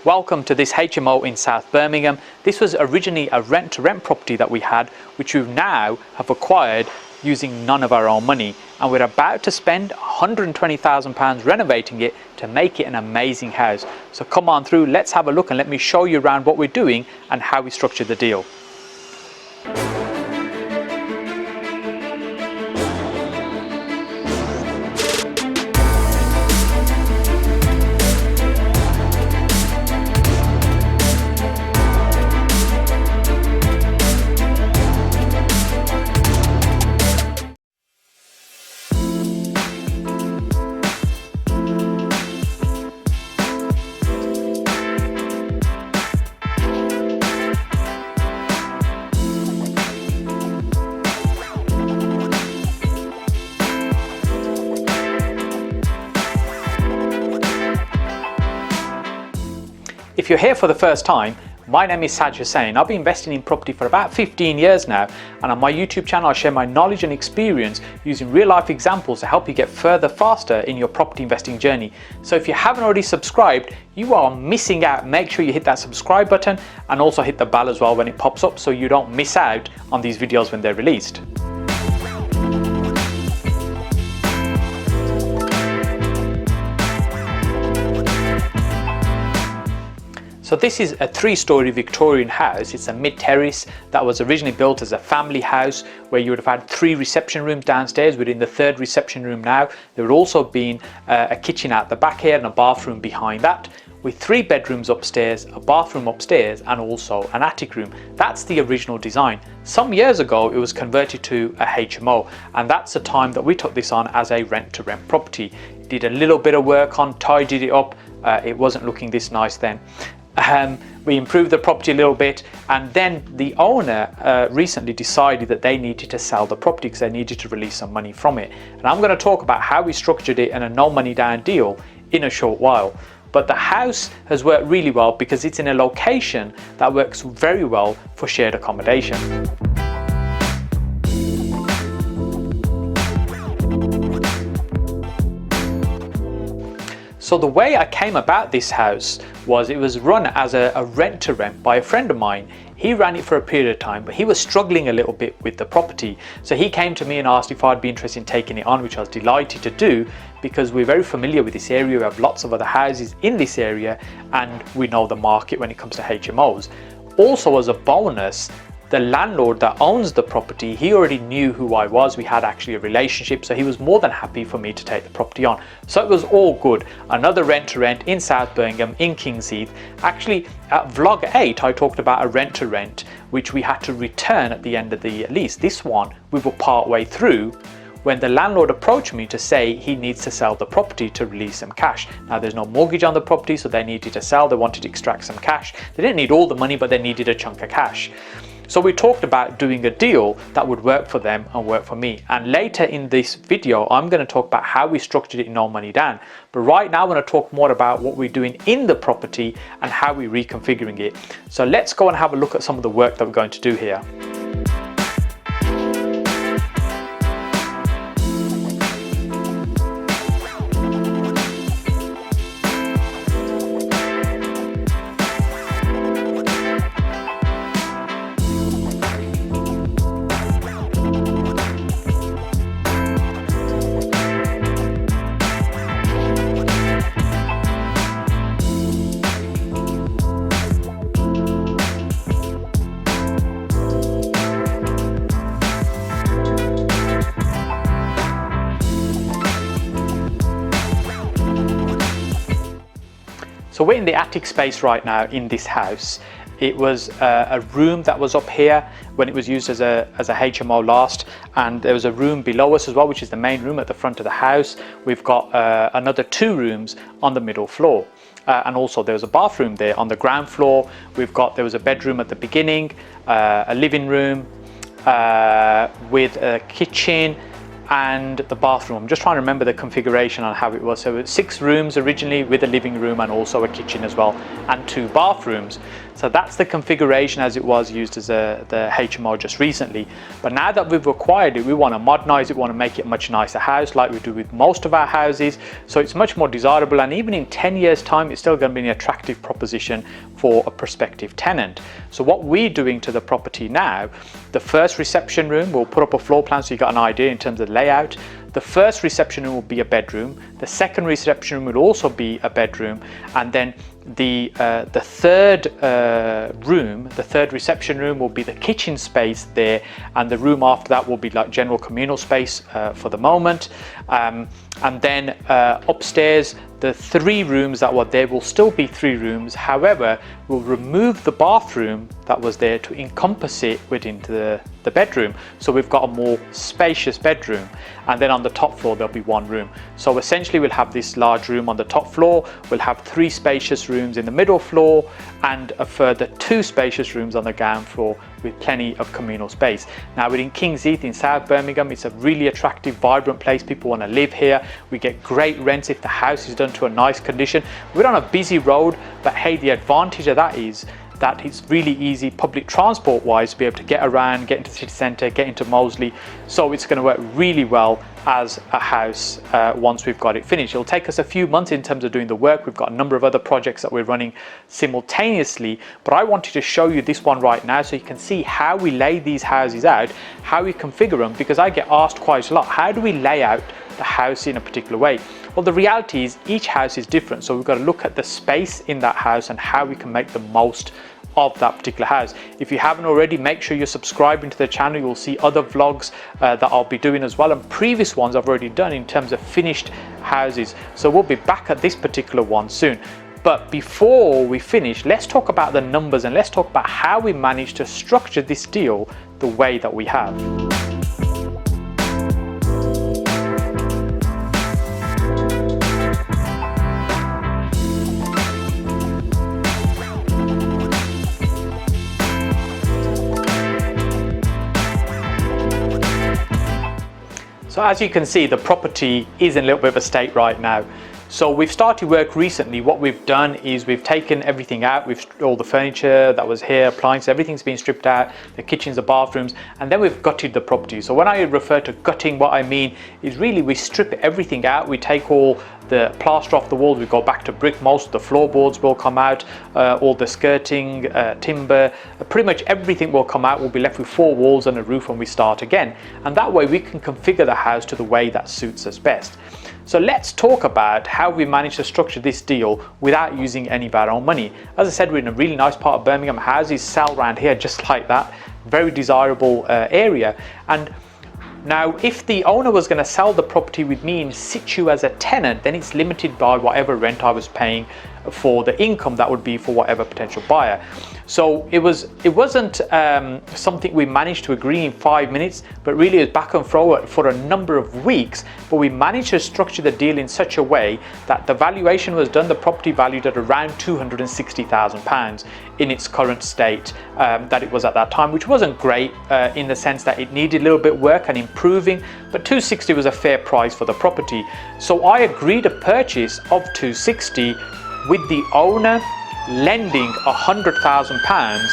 Welcome to this HMO in South Birmingham. This was originally a rent-to-rent property that we had, which we now have acquired using none of our own money. And we're about to spend £120,000 renovating it to make it an amazing house. So come on through, let's have a look and let me show you around what we're doing and how we structured the deal. If you're here for the first time, my name is Saj Hussain. I've been investing in property for about 15 years now, and on my YouTube channel I share my knowledge and experience using real life examples to help you get further faster in your property investing journey. So if you haven't already subscribed, you are missing out. Make sure you hit that subscribe button and also hit the bell as well when it pops up so you don't miss out on these videos when they're released. So this is a 3-story Victorian house. It's a mid-terrace that was originally built as a family house where you would have had 3 reception rooms downstairs. We're in the 3rd reception room now. There would also been a kitchen out the back here and a bathroom behind that, with 3 bedrooms upstairs, a bathroom upstairs and also an attic room. That's the original design. Some years ago it was converted to a HMO, and that's the time that we took this on as a rent-to-rent property. Did a little bit of work on, tidied it up. It wasn't looking this nice then. We improved the property a little bit, and then the owner recently decided that they needed to sell the property because they needed to release some money from it. And I'm going to talk about how we structured it in a no money down deal in a short while. But the house has worked really well because it's in a location that works very well for shared accommodation. So the way I came about this house was it was run as a rent-to-rent by a friend of mine. He ran it for a period of time, but he was struggling a little bit with the property. So he came to me and asked if I'd be interested in taking it on, which I was delighted to do because we're very familiar with this area. We have lots of other houses in this area and we know the market when it comes to HMOs. Also, as a bonus, the landlord that owns the property, he already knew who I was. We had actually a relationship, so he was more than happy for me to take the property on. So it was all good. Another rent-to-rent in South Birmingham in Kings Heath. Actually, at vlog 8, I talked about a rent-to-rent, which we had to return at the end of the lease. This one, we were part way through when the landlord approached me to say he needs to sell the property to release some cash. Now there's no mortgage on the property, so they needed to sell. They wanted to extract some cash. They didn't need all the money, but they needed a chunk of cash. So we talked about doing a deal that would work for them and work for me. And later in this video, I'm going to talk about how we structured it in no money down. But right now, I'm going to talk more about what we're doing in the property and how we're reconfiguring it. So let's go and have a look at some of the work that we're going to do here. So we're in the attic space right now in this house. It was a room that was up here when it was used as a HMO last, and there was a room below us as well, which is the main room at the front of the house. We've got another 2 rooms on the middle floor. And also there was a bathroom there on the ground floor. There was a bedroom at the beginning, a living room with a kitchen and the bathroom. I'm just trying to remember the configuration on how it was. So it was 6 rooms originally with a living room and also a kitchen as well. and 2 bathrooms. So that's the configuration as it was used as the HMO just recently. But now that we've acquired it, we want to modernize it, we want to make it a much nicer house like we do with most of our houses. So it's much more desirable, and even in 10 years time, it's still going to be an attractive proposition for a prospective tenant. So what we're doing to the property now, the first reception room, we'll put up a floor plan so you got an idea in terms of layout. The first reception room will be a bedroom. The second reception room will also be a bedroom, and then the third room, the third reception room, will be the kitchen space there, and the room after that will be like general communal space for the moment. And then upstairs, the 3 rooms that were there will still be 3 rooms. However, we'll remove the bathroom that was there to encompass it within the bedroom. So we've got a more spacious bedroom. And then on the top floor, there'll be 1 room. So essentially, we'll have this large room on the top floor. We'll have 3 spacious rooms in the middle floor, and a further 2 spacious rooms on the ground floor with plenty of communal space. Now, we're in King's Heath in South Birmingham. It's a really attractive, vibrant place. People want to live here. We get great rents if the house is done to a nice condition. We're on a busy road, but hey, the advantage of that is that it's really easy public transport wise to be able to get around, get into the city centre, get into Moseley. So it's going to work really well as a house once we've got it finished. It'll take us a few months in terms of doing the work. We've got a number of other projects that we're running simultaneously, but I wanted to show you this one right now so you can see how we lay these houses out, how we configure them, because I get asked quite a lot, how do we lay out the house in a particular way? Well, the reality is each house is different, so we've got to look at the space in that house and how we can make the most of that particular house. If you haven't already, make sure you're subscribing to the channel. You'll see other vlogs that I'll be doing as well, and previous ones I've already done in terms of finished houses. So we'll be back at this particular one soon. But before we finish, let's talk about the numbers and let's talk about how we managed to structure this deal the way that we have. So as you can see, the property is in a little bit of a state right now. So we've started work recently. What we've done is we've taken everything out. All the furniture that was here, appliances, everything's been stripped out, the kitchens, the bathrooms, and then we've gutted the property. So when I refer to gutting, what I mean is really we strip everything out. We take all the plaster off the walls, we go back to brick. Most of the floorboards will come out, all the skirting, timber, pretty much everything will come out. We'll be left with 4 walls and a roof when we start again. And that way we can configure the house to the way that suits us best. So let's talk about how we managed to structure this deal without using any of our own money. As I said, we're in a really nice part of Birmingham. Houses sell around here just like that. Very desirable area. And now, if the owner was going to sell the property with me in situ as a tenant, then it's limited by whatever rent I was paying for the income that would be for whatever potential buyer. So it wasn't something we managed to agree in 5 minutes, but really it was back and forward for a number of weeks. But we managed to structure the deal in such a way that the valuation was done, the property valued at around £260,000 in its current state that it was at that time, which wasn't great in the sense that it needed a little bit of work and improving, but 260 was a fair price for the property. So I agreed a purchase of 260 with the owner lending £100,000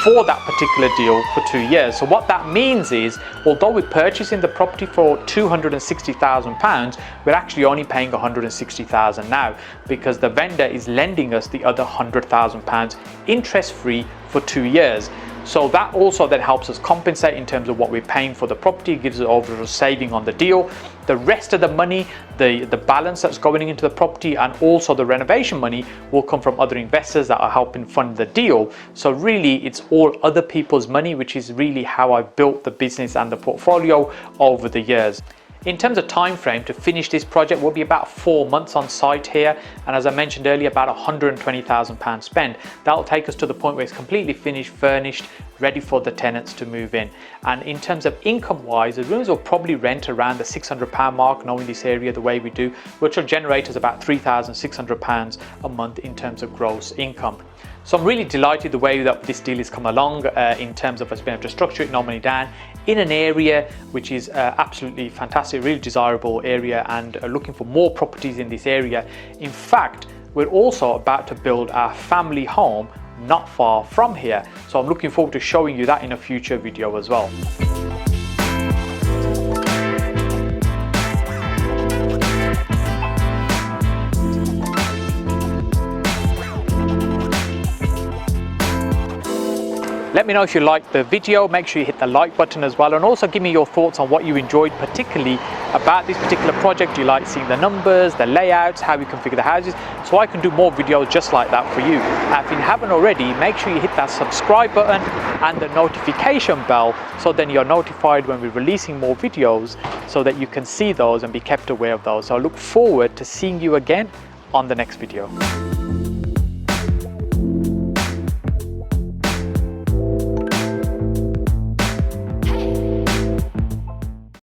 for that particular deal for 2 years. So what that means is, although we're purchasing the property for £260,000, we're actually only paying £160,000 now, because the vendor is lending us the other £100,000 interest-free for 2 years. So that also then helps us compensate in terms of what we're paying for the property, gives us overall saving on the deal. The rest of the money, the balance that's going into the property, and also the renovation money will come from other investors that are helping fund the deal. So really it's all other people's money, which is really how I built the business and the portfolio over the years. In terms of time frame to finish this project, will be about 4 months on site here, and as I mentioned earlier, about £120,000 spent. That'll take us to the point where it's completely finished, furnished, ready for the tenants to move in. And in terms of income wise, the rooms will probably rent around the £600 mark, knowing this area the way we do, which will generate us about £3,600 a month in terms of gross income. So I'm really delighted the way that this deal has come along in terms of us being able to structure it, no money down, in an area which is absolutely fantastic, really desirable area, and looking for more properties in this area. In fact, we're also about to build our family home not far from here. So I'm looking forward to showing you that in a future video as well. Let me know if you liked the video. Make sure you hit the like button as well, and also give me your thoughts on what you enjoyed particularly about this particular project. Do you like seeing the numbers, the layouts, how we configure the houses, so I can do more videos just like that for you. If you haven't already, make sure you hit that subscribe button and the notification bell, so then you're notified when we're releasing more videos, so that you can see those and be kept aware of those. So I look forward to seeing you again on the next video.